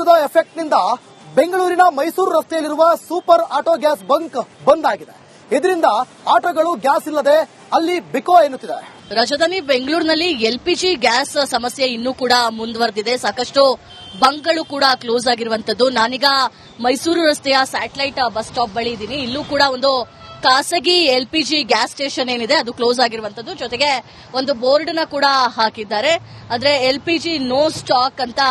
ಯುದ್ಧದ ಎಫೆಕ್ಟ್ನಿಂದ ಬೆಂಗಳೂರಿನ ಮೈಸೂರು ರಸ್ತೆಯಲ್ಲಿರುವ ಸೂಪರ್ ಆಟೋ ಗ್ಯಾಸ್ ಬಂಕ್ ಬಂದ್ ಆಗಿದೆ. ಇದರಿಂದ ಆಟೋಗಳು ಗ್ಯಾಸ್ ಇಲ್ಲದೆ ಅಲ್ಲಿ ಬಿಕೋ ಎನ್ನುತ್ತಿದೆ. ರಾಜಧಾನಿ ಬೆಂಗಳೂರಿನಲ್ಲಿ ಎಲ್ಪಿಜಿ ಗ್ಯಾಸ್ ಸಮಸ್ಯೆ ಇನ್ನೂ ಕೂಡ ಮುಂದುವರೆದಿದೆ. ಸಾಕಷ್ಟು ಬಂಕ್ಗಳು ಕೂಡ ಕ್ಲೋಸ್ ಆಗಿರುವಂತದ್ದು. ನಾನೀಗ ಮೈಸೂರು ರಸ್ತೆಯ ಸ್ಯಾಟಲೈಟ್ ಬಸ್ ಸ್ಟಾಪ್ ಬಳಿ ಇದ್ದೀನಿ. ಇಲ್ಲೂ ಕೂಡ ಒಂದು ಖಾಸಗಿ ಎಲ್ಪಿಜಿ ಗ್ಯಾಸ್ ಸ್ಟೇಷನ್ ಏನಿದೆ ಅದು ಕ್ಲೋಸ್ ಆಗಿರುವಂತದ್ದು. ಜೊತೆಗೆ ಒಂದು ಬೋರ್ಡ್ ನ ಕೂಡ ಹಾಕಿದ್ದಾರೆ. ಆದ್ರೆ ಎಲ್ಪಿಜಿ ನೋ ಸ್ಟಾಕ್ ಅಂತ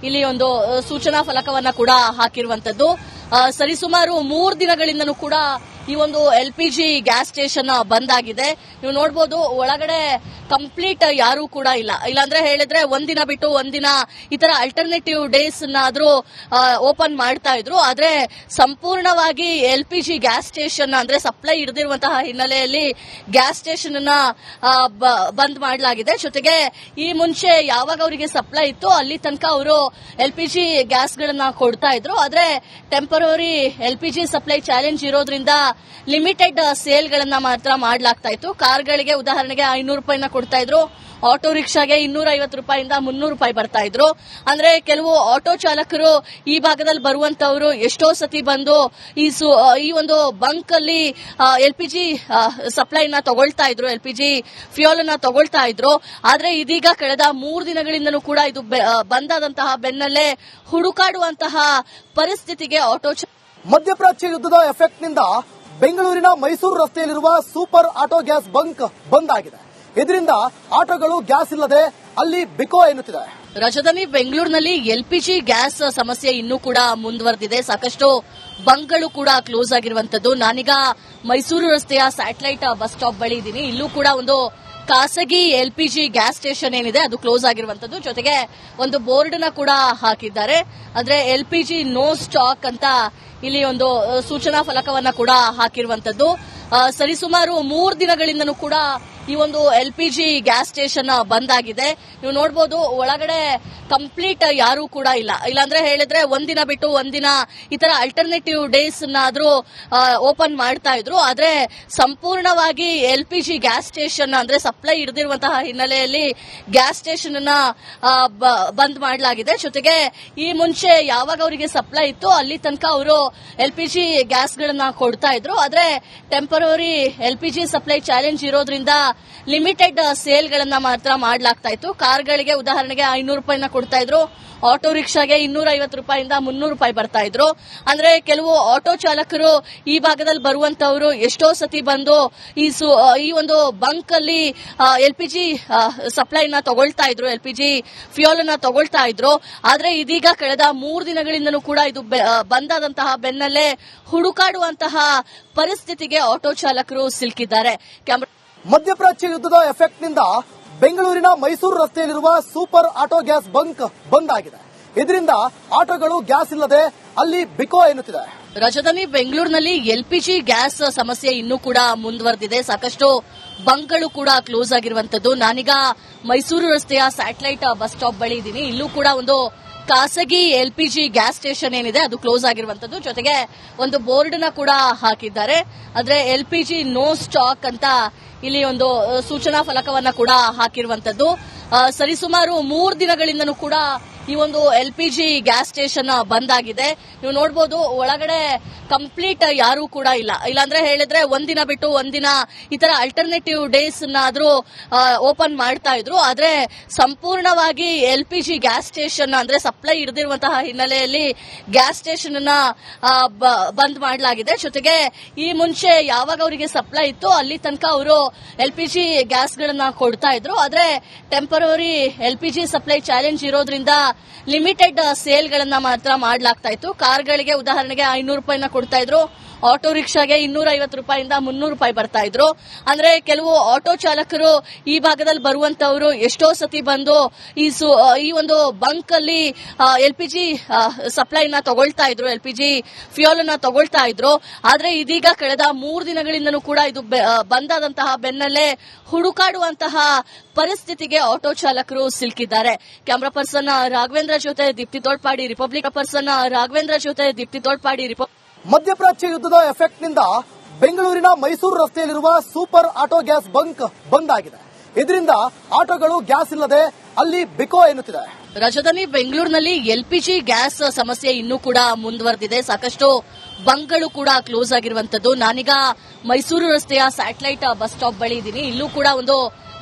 ಇಲ್ಲಿ ಒಂದು ಸೂಚನಾ ಫಲಕವನ್ನ ಕೂಡ ಹಾಕಿರುವಂತದ್ದು. ಸರಿಸುಮಾರು 3 ದಿನಗಳಿಂದನೂ ಕೂಡ ಈ ಒಂದು ಎಲ್ಪಿಜಿ ಗ್ಯಾಸ್ ಸ್ಟೇಷನ್ ಬಂದ್ ಆಗಿದೆ. ನೀವು ನೋಡಬಹುದು ಒಳಗಡೆ ಕಂಪ್ಲೀಟ್ ಯಾರೂ ಕೂಡ ಇಲ್ಲ. ಇಲ್ಲಾಂದ್ರೆ ಹೇಳಿದ್ರೆ ಒಂದಿನ ಬಿಟ್ಟು ಒಂದಿನ ಈ ತರ ಅಲ್ಟರ್ನೇಟಿವ್ ಡೇಸ್ ಆದ್ರೂ ಓಪನ್ ಮಾಡ್ತಾ ಇದ್ರು. ಆದ್ರೆ ಸಂಪೂರ್ಣವಾಗಿ ಎಲ್ಪಿಜಿ ಗ್ಯಾಸ್ ಸ್ಟೇಷನ್ ಅಂದ್ರೆ ಸಪ್ಲೈ ಹಿಡಿದಿರುವಂತಹ ಹಿನ್ನೆಲೆಯಲ್ಲಿ ಗ್ಯಾಸ್ ಸ್ಟೇಷನ್ ಅನ್ನ ಬಂದ್ ಮಾಡಲಾಗಿದೆ. ಜೊತೆಗೆ ಈ ಮುಂಚೆ ಯಾವಾಗ ಅವರಿಗೆ ಸಪ್ಲೈ ಇತ್ತು ಅಲ್ಲಿ ತನಕ ಅವರು ಎಲ್ಪಿಜಿ ಗ್ಯಾಸ್ ಗಳನ್ನ ಕೊಡ್ತಾ ಇದ್ರು. ಆದ್ರೆ ಟೆಂಪರರಿ ಎಲ್ಪಿಜಿ ಸಪ್ಲೈ ಚಾಲೆಂಜ್ ಇರೋದ್ರಿಂದ ಲಿಮಿಟೆಡ್ ಸೇಲ್ ಗಳನ್ನ ಮಾತ್ರ ಮಾಡಲಾಗ್ತಾ ಇತ್ತು. ಕಾರ್ಗಳಿಗೆ ಉದಾಹರಣೆಗೆ 500 ರೂಪಾಯಿನ ಕೊಡ್ತಾ ಇದ್ರು. ಆಟೋ ರಿಕ್ಷಾಗೆ 250 ರೂಪಾಯಿಂದ 300 ರೂಪಾಯಿ ಬರ್ತಾ ಇದ್ರು. ಅಂದ್ರೆ ಕೆಲವು ಆಟೋ ಚಾಲಕರು ಈ ಭಾಗದಲ್ಲಿ ಬರುವಂತವರು ಎಷ್ಟೋ ಸತಿ ಬಂದು ಈ ಒಂದು ಬಂಕ್ ಅಲ್ಲಿ ಎಲ್ಪಿಜಿ ಸಪ್ಲೈನ ತಗೊಳ್ತಾ ಇದ್ರು, ಎಲ್ಪಿಜಿ ಫ್ಯೂಯಲ್ ಅನ್ನ ತಗೊಳ್ತಾ ಇದ್ರು. ಆದ್ರೆ ಇದೀಗ ಕಳೆದ 3 ದಿನಗಳಿಂದನೂ ಕೂಡ ಇದು ಬಂದಾದಂತಹ ಬೆನ್ನಲ್ಲೇ ಹುಡುಕಾಡುವಂತಹ ಪರಿಸ್ಥಿತಿಗೆ ಆಟೋ ಮಧ್ಯಪ್ರಾಚ್ಯ ಯುದ್ಧದ ಎಫೆಕ್ಟ್ನಿಂದ ಬೆಂಗಳೂರಿನ ಮೈಸೂರು ರಸ್ತೆಯಲ್ಲಿರುವ ಸೂಪರ್ ಆಟೋ ಗ್ಯಾಸ್ ಬಂಕ್ ಬಂದ್ ಆಗಿದೆ. ಇದರಿಂದ ಆಟೋಗಳು ಗ್ಯಾಸ್ ಇಲ್ಲದೆ ಅಲ್ಲಿ ಬಿಕೋ ಎನ್ನುತ್ತಿದೆ. ರಾಜಧಾನಿ ಬೆಂಗಳೂರಿನಲ್ಲಿ ಎಲ್ಪಿಜಿ ಗ್ಯಾಸ್ ಸಮಸ್ಯೆ ಇನ್ನೂ ಕೂಡ ಮುಂದುವರೆದಿದೆ. ಸಾಕಷ್ಟು ಬಂಕ್ಗಳು ಕೂಡ ಕ್ಲೋಸ್ ಆಗಿರುವಂತದ್ದು. ನಾನೀಗ ಮೈಸೂರು ರಸ್ತೆಯ ಸ್ಯಾಟಲೈಟ್ ಬಸ್ ಸ್ಟಾಪ್ ಬಳಿ ಇದ್ದೀನಿ. ಇಲ್ಲೂ ಕೂಡ ಒಂದು ಖಾಸಗಿ ಎಲ್ಪಿಜಿ ಗ್ಯಾಸ್ ಸ್ಟೇಷನ್ ಏನಿದೆ ಅದು ಕ್ಲೋಸ್ ಆಗಿರುವಂತದ್ದು. ಜೊತೆಗೆ ಒಂದು ಬೋರ್ಡ್ ನ ಕೂಡ ಹಾಕಿದ್ದಾರೆ. ಆದ್ರೆ ಎಲ್ಪಿಜಿ ನೋ ಸ್ಟಾಕ್ ಅಂತ ಇಲ್ಲಿ ಒಂದು ಸೂಚನಾ ಫಲಕವನ್ನ ಕೂಡ ಹಾಕಿರುವಂತದ್ದು. ಸರಿಸುಮಾರು 3 ದಿನಗಳಿಂದನೂ ಕೂಡ ಈ ಒಂದು ಎಲ್ಪಿಜಿ ಗ್ಯಾಸ್ ಸ್ಟೇಷನ್ ಬಂದ್ ಆಗಿದೆ. ನೀವು ನೋಡಬಹುದು ಒಳಗಡೆ ಕಂಪ್ಲೀಟ್ ಯಾರೂ ಕೂಡ ಇಲ್ಲ. ಇಲ್ಲಾಂದ್ರೆ ಹೇಳಿದ್ರೆ ಒಂದಿನ ಬಿಟ್ಟು ಒಂದಿನ ಈ ತರ ಅಲ್ಟರ್ನೇಟಿವ್ ಡೇಸ್ ಆದ್ರೂ ಓಪನ್ ಮಾಡ್ತಾ ಇದ್ರು. ಆದ್ರೆ ಸಂಪೂರ್ಣವಾಗಿ ಎಲ್ಪಿಜಿ ಗ್ಯಾಸ್ ಸ್ಟೇಷನ್ ಅಂದ್ರೆ ಸಪ್ಲೈ ಹಿಡಿದಿರುವಂತಹ ಹಿನ್ನೆಲೆಯಲ್ಲಿ ಗ್ಯಾಸ್ ಸ್ಟೇಷನ್ ಅನ್ನ ಬಂದ್ ಮಾಡಲಾಗಿದೆ. ಜೊತೆಗೆ ಈ ಮುಂಚೆ ಯಾವಾಗ ಅವರಿಗೆ ಸಪ್ಲೈ ಇತ್ತು ಅಲ್ಲಿ ತನಕ ಅವರು ಎಲ್ಪಿಜಿ ಗ್ಯಾಸ್ ಗಳನ್ನ ಕೊಡ್ತಾ ಇದ್ರು. ಆದ್ರೆ ಟೆಂಪರರಿ ಎಲ್ಪಿಜಿ ಸಪ್ಲೈ ಚಾಲೆಂಜ್ ಇರೋದ್ರಿಂದ ಲಿಮಿಟೆಡ್ ಸೇಲ್ ಗಳನ್ನ ಮಾತ್ರ ಮಾಡಲಾಗ್ತಾ ಇತ್ತು. ಕಾರ್ಗಳಿಗೆ ಉದಾಹರಣೆಗೆ 500 ರೂಪಾಯಿನ ಕೊಡ್ತಾ ಇದ್ರು. ಆಟೋ ರಿಕ್ಷಾಗೆ 250 ರೂಪಾಯಿಂದ 300 ರೂಪಾಯಿ ಬರ್ತಾ ಇದ್ರು. ಅಂದ್ರೆ ಕೆಲವು ಆಟೋ ಚಾಲಕರು ಈ ಭಾಗದಲ್ಲಿ ಬರುವಂತವರು ಎಷ್ಟೋ ಸತಿ ಬಂದು ಈ ಒಂದು ಬಂಕ್ ಅಲ್ಲಿ ಎಲ್ಪಿಜಿ ಸಪ್ಲೈನ ತಗೊಳ್ತಾ ಇದ್ರು, ಎಲ್ಪಿಜಿ ಫ್ಯೂಯಲ್ ಅನ್ನ ತಗೊಳ್ತಾ ಇದ್ರು. ಆದ್ರೆ ಇದೀಗ ಕಳೆದ 3 ದಿನಗಳಿಂದನೂ ಕೂಡ ಇದು ಬಂದಾದಂತಹ ಬೆನ್ನಲ್ಲೇ ಹುಡುಕಾಡುವಂತಹ ಪರಿಸ್ಥಿತಿಗೆ ಆಟೋ ಚಾಲಕರು ಸಿಲುಕಿದ್ದಾರೆ. ಮಧ್ಯಪ್ರಾಚ್ಯ ಯುದ್ಧದ ಎಫೆಕ್ಟ್ನಿಂದ ಬೆಂಗಳೂರಿನ ಮೈಸೂರು ರಸ್ತೆಯಲ್ಲಿರುವ ಸೂಪರ್ ಆಟೋ ಗ್ಯಾಸ್ ಬಂಕ್ ಬಂದ್ ಆಗಿದೆ. ಇದರಿಂದ ಆಟೋಗಳು ಗ್ಯಾಸ್ ಇಲ್ಲದೆ ಅಲ್ಲಿ ಬಿಕೋ ಎನ್ನುತ್ತಿದೆ. ರಾಜಧಾನಿ ಬೆಂಗಳೂರಿನಲ್ಲಿ ಎಲ್ಪಿಜಿ ಗ್ಯಾಸ್ ಸಮಸ್ಯೆ ಇನ್ನೂ ಕೂಡ ಮುಂದುವರೆದಿದೆ. ಸಾಕಷ್ಟು ಬಂಕ್ಗಳು ಕೂಡ ಕ್ಲೋಸ್ ಆಗಿರುವಂತದ್ದು. ನಾನೀಗ ಮೈಸೂರು ರಸ್ತೆಯ ಸ್ಯಾಟಲೈಟ್ ಬಸ್ ಸ್ಟಾಪ್ ಬಳಿ ಇದ್ದೀನಿ. ಇಲ್ಲೂ ಕೂಡ ಒಂದು ಖಾಸಗಿ ಎಲ್ಪಿಜಿ ಗ್ಯಾಸ್ ಸ್ಟೇಷನ್ ಏನಿದೆ ಅದು ಕ್ಲೋಸ್ ಆಗಿರುವಂತದ್ದು. ಜೊತೆಗೆ ಒಂದು ಬೋರ್ಡ್ ನ ಕೂಡ ಹಾಕಿದ್ದಾರೆ. ಆದ್ರೆ ಎಲ್ಪಿಜಿ ನೋ ಸ್ಟಾಕ್ ಅಂತ ಇಲ್ಲಿ ಒಂದು ಸೂಚನಾ ಫಲಕವನ್ನ ಕೂಡ ಹಾಕಿರುವಂತದ್ದು. ಸರಿಸುಮಾರು 3 ದಿನಗಳಿಂದನೂ ಕೂಡ ಈ ಒಂದು ಎಲ್ಪಿಜಿ ಗ್ಯಾಸ್ ಸ್ಟೇಷನ್ ಬಂದ್ ಆಗಿದೆ. ನೀವು ನೋಡಬಹುದು ಒಳಗಡೆ ಕಂಪ್ಲೀಟ್ ಯಾರೂ ಕೂಡ ಇಲ್ಲ. ಇಲ್ಲಾಂದ್ರೆ ಹೇಳಿದ್ರೆ ಒಂದಿನ ಬಿಟ್ಟು ಒಂದಿನ ಈ ತರ ಅಲ್ಟರ್ನೇಟಿವ್ ಡೇಸ್ ಆದ್ರೂ ಓಪನ್ ಮಾಡ್ತಾ ಇದ್ರು. ಆದ್ರೆ ಸಂಪೂರ್ಣವಾಗಿ ಎಲ್ಪಿಜಿ ಗ್ಯಾಸ್ ಸ್ಟೇಷನ್ ಅಂದ್ರೆ ಸಪ್ಲೈ ಹಿಡಿದಿರುವಂತಹ ಹಿನ್ನೆಲೆಯಲ್ಲಿ ಗ್ಯಾಸ್ ಸ್ಟೇಷನ್ ಅನ್ನ ಬಂದ್ ಮಾಡಲಾಗಿದೆ. ಜೊತೆಗೆ ಈ ಮುಂಚೆ ಯಾವಾಗ ಅವರಿಗೆ ಸಪ್ಲೈ ಇತ್ತು ಅಲ್ಲಿ ತನಕ ಅವರು ಎಲ್ಪಿಜಿ ಗ್ಯಾಸ್ ಗಳನ್ನ ಕೊಡ್ತಾ ಇದ್ರು. ಆದ್ರೆ ಟೆಂಪರರಿ ಎಲ್ಪಿಜಿ ಸಪ್ಲೈ ಚಾಲೆಂಜ್ ಇರೋದ್ರಿಂದ ಲಿಮಿಟೆಡ್ ಸೇಲ್ ಗಳನ್ನ ಮಾತ್ರ ಮಾಡಲಾಗ್ತಾ ಇತ್ತು. ಕಾರ್ಗಳಿಗೆ ಉದಾಹರಣೆಗೆ 500 ರೂಪಾಯಿನ ಕೊಡ್ತಾ ಇದ್ರು. ಆಟೋ ರಿಕ್ಷಾಗೆ 250 ರೂಪಾಯಿಂದ 300 ರೂಪಾಯಿ ಬರ್ತಾ ಇದ್ರು. ಅಂದ್ರೆ ಕೆಲವು ಆಟೋ ಚಾಲಕರು ಈ ಭಾಗದಲ್ಲಿ ಬರುವಂತವರು ಎಷ್ಟೋ ಸತಿ ಬಂದು ಈ ಒಂದು ಬಂಕ್ ಅಲ್ಲಿ ಎಲ್ಪಿಜಿ ಸಪ್ಲೈನ ತಗೊಳ್ತಾ ಇದ್ರು, ಎಲ್ಪಿಜಿ ಫ್ಯೂಯಲ್ ಅನ್ನ ತಗೊಳ್ತಾ ಇದ್ರು. ಆದ್ರೆ ಇದೀಗ ಕಳೆದ 3 ದಿನಗಳಿಂದನೂ ಕೂಡ ಇದು ಬಂದಾದಂತಹ ಬೆನ್ನಲ್ಲೇ ಹುಡುಕಾಡುವಂತಹ ಪರಿಸ್ಥಿತಿಗೆ ಆಟೋ ಚಾಲಕರು ಸಿಲುಕಿದ್ದಾರೆ. ಕ್ಯಾಮರಾ ಪರ್ಸನ್ ರಾಘವೇಂದ್ರ ಜೊತೆ ದೀಪ್ತಿ ತೋಳ್ಪಾಡಿ, ರಿಪಬ್ಲಿಕ್ ಪರ್ಸನ್ ರಾಘವೇಂದ್ರ ಜೊತೆ ದೀಪ್ತಿ ತೋಳ್ಪಾಡಿ. ಮಧ್ಯಪ್ರಾಚ್ಯ ಯುದ್ಧದ ಎಫೆಕ್ಟ್ನಿಂದ ಬೆಂಗಳೂರಿನ ಮೈಸೂರು ರಸ್ತೆಯಲ್ಲಿರುವ ಸೂಪರ್ ಆಟೋ ಗ್ಯಾಸ್ ಬಂಕ್ ಬಂದ್ ಆಗಿದೆ. ಇದರಿಂದ ಆಟೋಗಳು ಗ್ಯಾಸ್ ಇಲ್ಲದೆ ಅಲ್ಲಿ ಬಿಕೋ ಎನ್ನುತ್ತಿದೆ. ರಾಜಧಾನಿ ಬೆಂಗಳೂರಿನಲ್ಲಿ ಎಲ್ಪಿಜಿ ಗ್ಯಾಸ್ ಸಮಸ್ಯೆ ಇನ್ನೂ ಕೂಡ ಮುಂದುವರೆದಿದೆ. ಸಾಕಷ್ಟು ಬಂಕ್ಗಳು ಕೂಡ ಕ್ಲೋಸ್ ಆಗಿರುವಂತದ್ದು. ನಾನೀಗ ಮೈಸೂರು ರಸ್ತೆಯ ಸ್ಯಾಟಲೈಟ್ ಬಸ್ ಸ್ಟಾಪ್ ಬಳಿ ಇದ್ದೀನಿ. ಇಲ್ಲೂ ಕೂಡ ಒಂದು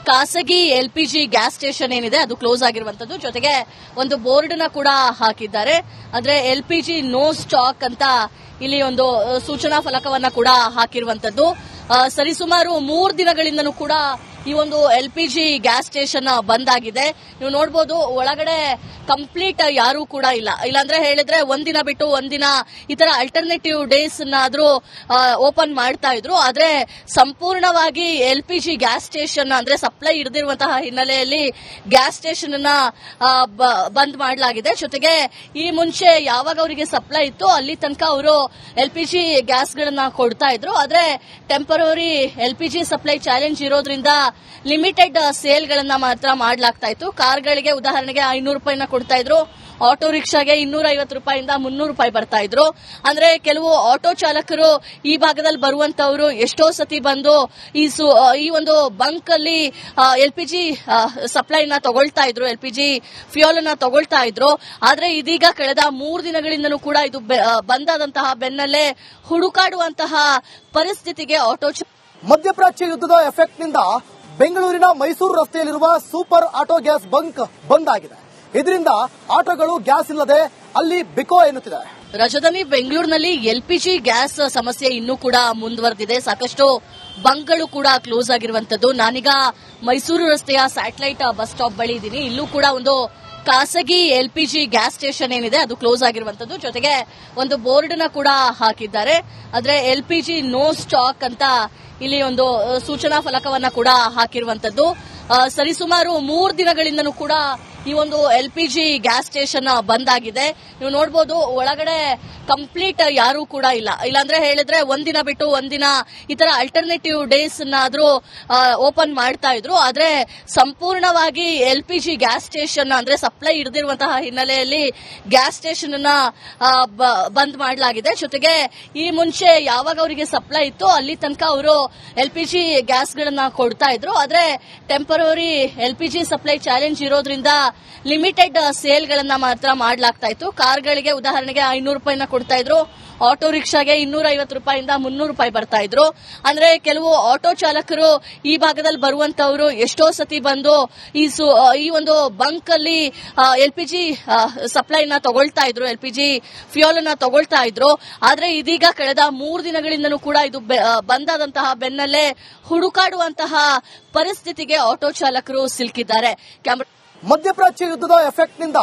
ಖಾಸಗಿ ಎಲ್ಪಿಜಿ ಗ್ಯಾಸ್ ಸ್ಟೇಷನ್ ಏನಿದೆ ಅದು ಕ್ಲೋಸ್ ಆಗಿರುವಂತದ್ದು. ಜೊತೆಗೆ ಒಂದು ಬೋರ್ಡ್ ನ ಕೂಡ ಹಾಕಿದ್ದಾರೆ. ಅಂದ್ರೆ ಎಲ್ಪಿಜಿ ನೋ ಸ್ಟಾಕ್ ಅಂತ ಇಲ್ಲಿ ಒಂದು ಸೂಚನಾ ಫಲಕವನ್ನ ಕೂಡ ಹಾಕಿರುವಂತದ್ದು. ಸರಿಸುಮಾರು 3 ದಿನಗಳಿಂದನೂ ಕೂಡ ಈ ಒಂದು ಎಲ್ಪಿಜಿ ಗ್ಯಾಸ್ ಸ್ಟೇಷನ್ ಬಂದ್ ಆಗಿದೆ. ನೀವು ನೋಡಬಹುದು ಒಳಗಡೆ ಕಂಪ್ಲೀಟ್ ಯಾರೂ ಕೂಡ ಇಲ್ಲ. ಇಲ್ಲಾಂದ್ರೆ ಹೇಳಿದ್ರೆ ಒಂದಿನ ಬಿಟ್ಟು ಒಂದಿನ ಈ ತರ ಅಲ್ಟರ್ನೇಟಿವ್ ಡೇಸ್ ಆದ್ರೂ ಓಪನ್ ಮಾಡ್ತಾ ಇದ್ರು. ಆದ್ರೆ ಸಂಪೂರ್ಣವಾಗಿ ಎಲ್ಪಿಜಿ ಗ್ಯಾಸ್ ಸ್ಟೇಷನ್ ಅಂದ್ರೆ ಸಪ್ಲೈ ಹಿಡಿದಿರುವಂತಹ ಹಿನ್ನೆಲೆಯಲ್ಲಿ ಗ್ಯಾಸ್ ಸ್ಟೇಷನ್ ಅನ್ನ ಬಂದ್ ಮಾಡಲಾಗಿದೆ. ಜೊತೆಗೆ ಈ ಮುಂಚೆ ಯಾವಾಗ ಅವರಿಗೆ ಸಪ್ಲೈ ಇತ್ತು ಅಲ್ಲಿ ತನಕ ಅವರು ಎಲ್ಪಿಜಿ ಗ್ಯಾಸ್ ಗಳನ್ನ ಕೊಡ್ತಾ ಇದ್ರು. ಆದ್ರೆ ಟೆಂಪರರಿ ಎಲ್ಪಿಜಿ ಸಪ್ಲೈ ಚಾಲೆಂಜ್ ಇರೋದ್ರಿಂದ ಲಿಮಿಟೆಡ್ ಸೇಲ್ ಗಳನ್ನ ಮಾತ್ರ ಮಾಡಲಾಗ್ತಾ ಇತ್ತು. ಕಾರ್ಗಳಿಗೆ ಉದಾಹರಣೆಗೆ 500 ರೂಪಾಯಿನ ಕೊಡ್ತಾ ಇದ್ರು. ಆಟೋ ರಿಕ್ಷಾಗೆ 250 ರೂಪಾಯಿಂದ 300 ರೂಪಾಯಿ ಬರ್ತಾ ಇದ್ರು. ಅಂದ್ರೆ ಕೆಲವು ಆಟೋ ಚಾಲಕರು ಈ ಭಾಗದಲ್ಲಿ ಬರುವಂತವರು ಎಷ್ಟೋ ಸತಿ ಬಂದು ಈ ಒಂದು ಬಂಕ್ ಅಲ್ಲಿ ಎಲ್ಪಿಜಿ ಸಪ್ಲೈನ ತಗೊಳ್ತಾ ಇದ್ರು, ಎಲ್ಪಿಜಿ ಫ್ಯೂಯಲ್ ಅನ್ನ ತಗೊಳ್ತಾ ಇದ್ರು. ಆದ್ರೆ ಇದೀಗ ಕಳೆದ 3 ದಿನಗಳಿಂದಲೂ ಕೂಡ ಇದು ಬಂದಾದಂತಹ ಬೆನ್ನಲ್ಲೇ ಹುಡುಕಾಡುವಂತಹ ಪರಿಸ್ಥಿತಿಗೆ ಆಟೋ ಮಧ್ಯಪ್ರಾಚ್ಯ ಯುದ್ಧದ ಎಫೆಕ್ಟ್ ನಿಂದ ಬೆಂಗಳೂರಿನ ಮೈಸೂರು ರಸ್ತೆಯಲ್ಲಿರುವ ಸೂಪರ್ ಆಟೋ ಗ್ಯಾಸ್ ಬಂಕ್ ಬಂದ್ ಆಗಿದೆ. ಇದರಿಂದ ಆಟೋಗಳು ಗ್ಯಾಸ್ ಇಲ್ಲದೆ ಅಲ್ಲಿ ಬಿಕೋ ಎನ್ನುತ್ತಿದೆ. ರಾಜಧಾನಿ ಬೆಂಗಳೂರಿನಲ್ಲಿ ಎಲ್ಪಿಜಿ ಗ್ಯಾಸ್ ಸಮಸ್ಯೆ ಇನ್ನೂ ಕೂಡ ಮುಂದುವರೆದಿದೆ. ಸಾಕಷ್ಟು ಬಂಕ್ಗಳು ಕೂಡ ಕ್ಲೋಸ್ ಆಗಿರುವಂತದ್ದು. ನಾನೀಗ ಮೈಸೂರು ರಸ್ತೆಯ ಸ್ಯಾಟಲೈಟ್ ಬಸ್ ಸ್ಟಾಪ್ ಬಳಿ ಇದ್ದೀನಿ. ಇಲ್ಲೂ ಕೂಡ ಒಂದು ಖಾಸಗಿ ಎಲ್ಪಿಜಿ ಗ್ಯಾಸ್ ಸ್ಟೇಷನ್ ಏನಿದೆ ಅದು ಕ್ಲೋಸ್ ಆಗಿರುವಂತದ್ದು. ಜೊತೆಗೆ ಒಂದು ಬೋರ್ಡ್ ನ ಕೂಡ ಹಾಕಿದ್ದಾರೆ. ಅಂದ್ರೆ ಎಲ್ಪಿಜಿ ನೋ ಸ್ಟಾಕ್ ಅಂತ ಇಲ್ಲಿ ಒಂದು ಸೂಚನಾ ಫಲಕವನ್ನ ಕೂಡ ಹಾಕಿರುವಂತದ್ದು. ಸರಿಸುಮಾರು 3 ದಿನಗಳಿಂದನೂ ಕೂಡ ಈ ಒಂದು ಎಲ್ಪಿಜಿ ಗ್ಯಾಸ್ ಸ್ಟೇಷನ್ ಬಂದ್ ಆಗಿದೆ. ನೀವು ನೋಡಬಹುದು ಒಳಗಡೆ ಕಂಪ್ಲೀಟ್ ಯಾರೂ ಕೂಡ ಇಲ್ಲ. ಇಲ್ಲಾಂದ್ರೆ ಹೇಳಿದ್ರೆ ಒಂದಿನ ಬಿಟ್ಟು ಒಂದಿನ ಈ ತರ ಅಲ್ಟರ್ನೇಟಿವ್ ಡೇಸ್ ಆದ್ರೂ ಓಪನ್ ಮಾಡ್ತಾ ಇದ್ರು. ಆದ್ರೆ ಸಂಪೂರ್ಣವಾಗಿ ಎಲ್ಪಿಜಿ ಗ್ಯಾಸ್ ಸ್ಟೇಷನ್ ಅಂದ್ರೆ ಸಪ್ಲೈ ಹಿಡಿದಿರುವಂತಹ ಹಿನ್ನೆಲೆಯಲ್ಲಿ ಗ್ಯಾಸ್ ಸ್ಟೇಷನ್ ಅನ್ನ ಬಂದ್ ಮಾಡಲಾಗಿದೆ. ಜೊತೆಗೆ ಈ ಮುಂಚೆ ಯಾವಾಗ ಅವರಿಗೆ ಸಪ್ಲೈ ಇತ್ತು ಅಲ್ಲಿ ತನಕ ಅವರು ಎಲ್ಪಿಜಿ ಗ್ಯಾಸ್ ಗಳನ್ನ ಕೊಡ್ತಾ ಇದ್ರು. ಆದ್ರೆ ಟೆಂಪರರಿ ಎಲ್ಪಿಜಿ ಸಪ್ಲೈ ಚಾಲೆಂಜ್ ಇರೋದ್ರಿಂದ ಲಿಮಿಟೆಡ್ ಸೇಲ್ ಗಳನ್ನ ಮಾತ್ರ ಮಾಡಲಾಗ್ತಾ ಇತ್ತು. ಕಾರ್ಗಳಿಗೆ ಉದಾಹರಣೆಗೆ 500 ರೂಪಾಯಿನ ಕೊಡ್ತಾ ಇದ್ರು. ಆಟೋ ರಿಕ್ಷಾಗೆ 250 ರೂಪಾಯಿಂದ 300 ರೂಪಾಯಿ ಬರ್ತಾ ಇದ್ರು. ಅಂದ್ರೆ ಕೆಲವು ಆಟೋ ಚಾಲಕರು ಈ ಭಾಗದಲ್ಲಿ ಬರುವಂತವರು ಎಷ್ಟೋ ಸತಿ ಬಂದು ಈ ಒಂದು ಬಂಕ್ ಅಲ್ಲಿ ಎಲ್ಪಿಜಿ ಸಪ್ಲೈನ ತಗೊಳ್ತಾ ಇದ್ರು, ಎಲ್ಪಿಜಿ ಫ್ಯೂಯಲ್ ಅನ್ನ ತಗೊಳ್ತಾ ಇದ್ರು. ಆದ್ರೆ ಇದೀಗ ಕಳೆದ 3 ದಿನಗಳಿಂದನೂ ಕೂಡ ಇದು ಬಂದಾದಂತಹ ಬೆನ್ನಲ್ಲೇ ಹುಡುಕಾಡುವಂತಹ ಪರಿಸ್ಥಿತಿಗೆ ಆಟೋ ಚಾಲಕರು ಸಿಲುಕಿದ್ದಾರೆ. ಮಧ್ಯಪ್ರಾಚ್ಯ ಯುದ್ಧದ ಎಫೆಕ್ಟ್ ನಿಂದ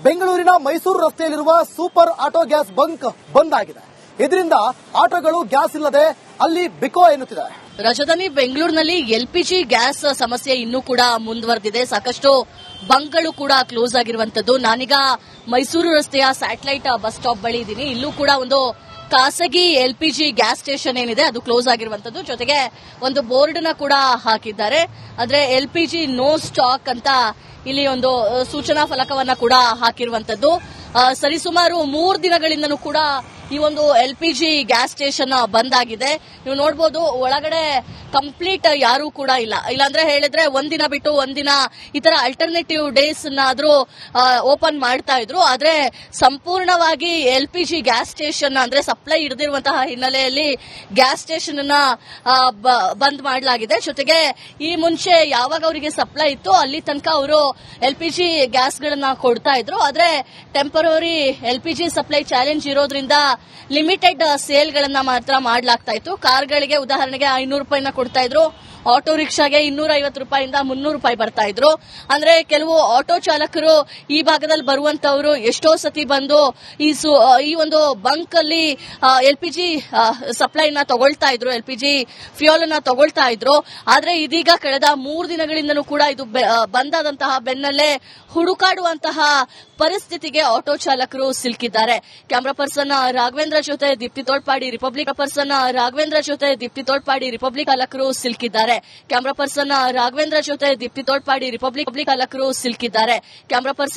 ಬೆಂಗಳೂರಿನ ಮೈಸೂರು ರಸ್ತೆಯಲ್ಲಿರುವ ಸೂಪರ್ ಆಟೋ ಗ್ಯಾಸ್ ಬಂಕ್ ಬಂದ್ ಆಗಿದೆ. ಇದರಿಂದ ಆಟೋಗಳು ಗ್ಯಾಸ್ ಇಲ್ಲದೆ ಅಲ್ಲಿ ಬಿಕೋ ಎನ್ನುತ್ತಿದೆ. ರಾಜಧಾನಿ ಬೆಂಗಳೂರಿನಲ್ಲಿ ಎಲ್ಪಿಜಿ ಗ್ಯಾಸ್ ಸಮಸ್ಯೆ ಇನ್ನೂ ಕೂಡ ಮುಂದುವರೆದಿದೆ. ಸಾಕಷ್ಟು ಬಂಕ್ಗಳು ಕೂಡ ಕ್ಲೋಸ್ ಆಗಿರುವಂತದ್ದು. ನಾನೀಗ ಮೈಸೂರು ರಸ್ತೆಯ ಸ್ಯಾಟಲೈಟ್ ಬಸ್ ಸ್ಟಾಪ್ ಬಳಿ ಇದ್ದೀನಿ. ಇಲ್ಲೂ ಕೂಡ ಒಂದು ಖಾಸಗಿ ಎಲ್ಪಿಜಿ ಗ್ಯಾಸ್ ಸ್ಟೇಷನ್ ಏನಿದೆ ಅದು ಕ್ಲೋಸ್ ಆಗಿರುವಂತದ್ದು. ಜೊತೆಗೆ ಒಂದು ಬೋರ್ಡ್ ನ ಕೂಡ ಹಾಕಿದ್ದಾರೆ. ಅಂದ್ರೆ ಎಲ್ಪಿಜಿ ನೋ ಸ್ಟಾಕ್ ಅಂತ ಇಲ್ಲಿ ಒಂದು ಸೂಚನಾ ಫಲಕವನ್ನ ಕೂಡ ಹಾಕಿರುವಂತದ್ದು. ಸರಿಸುಮಾರು 3 ದಿನಗಳಿಂದನೂ ಕೂಡ ಈ ಒಂದು ಎಲ್ಪಿಜಿ ಗ್ಯಾಸ್ ಸ್ಟೇಷನ್ ಬಂದ್ ಆಗಿದೆ. ನೀವು ನೋಡಬಹುದು ಒಳಗಡೆ ಕಂಪ್ಲೀಟ್ ಯಾರೂ ಕೂಡ ಇಲ್ಲ. ಇಲ್ಲಾಂದ್ರೆ ಹೇಳಿದ್ರೆ ಒಂದಿನ ಬಿಟ್ಟು ಒಂದಿನ ಈ ತರ ಅಲ್ಟರ್ನೇಟಿವ್ ಡೇಸ್ ಆದ್ರೂ ಓಪನ್ ಮಾಡ್ತಾ ಇದ್ರು. ಆದ್ರೆ ಸಂಪೂರ್ಣವಾಗಿ ಎಲ್ಪಿಜಿ ಗ್ಯಾಸ್ ಸ್ಟೇಷನ್ ಅಂದ್ರೆ ಸಪ್ಲೈ ಹಿಡಿದಿರುವಂತಹ ಹಿನ್ನೆಲೆಯಲ್ಲಿ ಗ್ಯಾಸ್ ಸ್ಟೇಷನ್ ಅನ್ನ ಬಂದ್ ಮಾಡಲಾಗಿದೆ. ಜೊತೆಗೆ ಈ ಮುಂಚೆ ಯಾವಾಗ ಅವರಿಗೆ ಸಪ್ಲೈ ಇತ್ತು ಅಲ್ಲಿ ತನಕ ಅವರು ಎಲ್ಪಿಜಿ ಗ್ಯಾಸ್ ಗಳನ್ನ ಕೊಡ್ತಾ ಇದ್ರು. ಆದ್ರೆ ಟೆಂಪರರಿ ಎಲ್ಪಿಜಿ ಸಪ್ಲೈ ಚಾಲೆಂಜ್ ಇರೋದ್ರಿಂದ ಲಿಮಿಟೆಡ್ ಸೇಲ್ ಗಳನ್ನ ಮಾತ್ರ ಮಾಡಲಾಗ್ತಾ ಇತ್ತು. ಕಾರ್ಗಳಿಗೆ ಉದಾಹರಣೆಗೆ 500 ರೂಪಾಯಿನ ಕೊಡ್ತಾ ಇದ್ರು. ಆಟೋ ರಿಕ್ಷಾಗೆ 250 ರೂಪಾಯಿಂದ 300 ರೂಪಾಯಿ ಬರ್ತಾ ಇದ್ರು. ಅಂದ್ರೆ ಕೆಲವು ಆಟೋ ಚಾಲಕರು ಈ ಭಾಗದಲ್ಲಿ ಬರುವಂತವರು ಎಷ್ಟೋ ಸತಿ ಬಂದು ಈ ಒಂದು ಬಂಕ್ ಅಲ್ಲಿ ಎಲ್ಪಿಜಿ ಸಪ್ಲೈನ ತಗೊಳ್ತಾ ಇದ್ರು, ಎಲ್ಪಿಜಿ ಫ್ಯೂಯಲ್ ಅನ್ನ ತಗೊಳ್ತಾ ಇದ್ರು. ಆದ್ರೆ ಇದೀಗ ಕಳೆದ 3 ದಿನಗಳಿಂದಲೂ ಕೂಡ ಇದು ಬಂದಾದಂತಹ ಬೆನ್ನಲ್ಲೇ ಹುಡುಕಾಡುವಂತಹ ಪರಿಸ್ಥಿತಿಗೆ ಆಟೋ ಚಾಲಕರು ಸಿಲುಕಿದ್ದಾರೆ. ಕ್ಯಾಮರಾ ಪರ್ಸನ್ ರಾಘವೇಂದ್ರ ಜೊತೆ ದೀಪ್ತಿ ತೋಳ್ಪಾಡಿ, ರಿಪಬ್ಲಿಕ್ ಚಾಲಕರು ಸಿಲುಕಿದ್ದಾರೆ. ಕ್ಯಾಮರಾ ಪರ್ಸನ್ ರಾಘವೇಂದ್ರ ಜೊತೆ ದೀಪ್ತಿ ತೋಳ್ಪಾಡಿ, ರಿಪಬ್ಲಿಕ್ ಚಾಲಕರು ಸಿಲುಕಿದ್ದಾರೆ. Camera person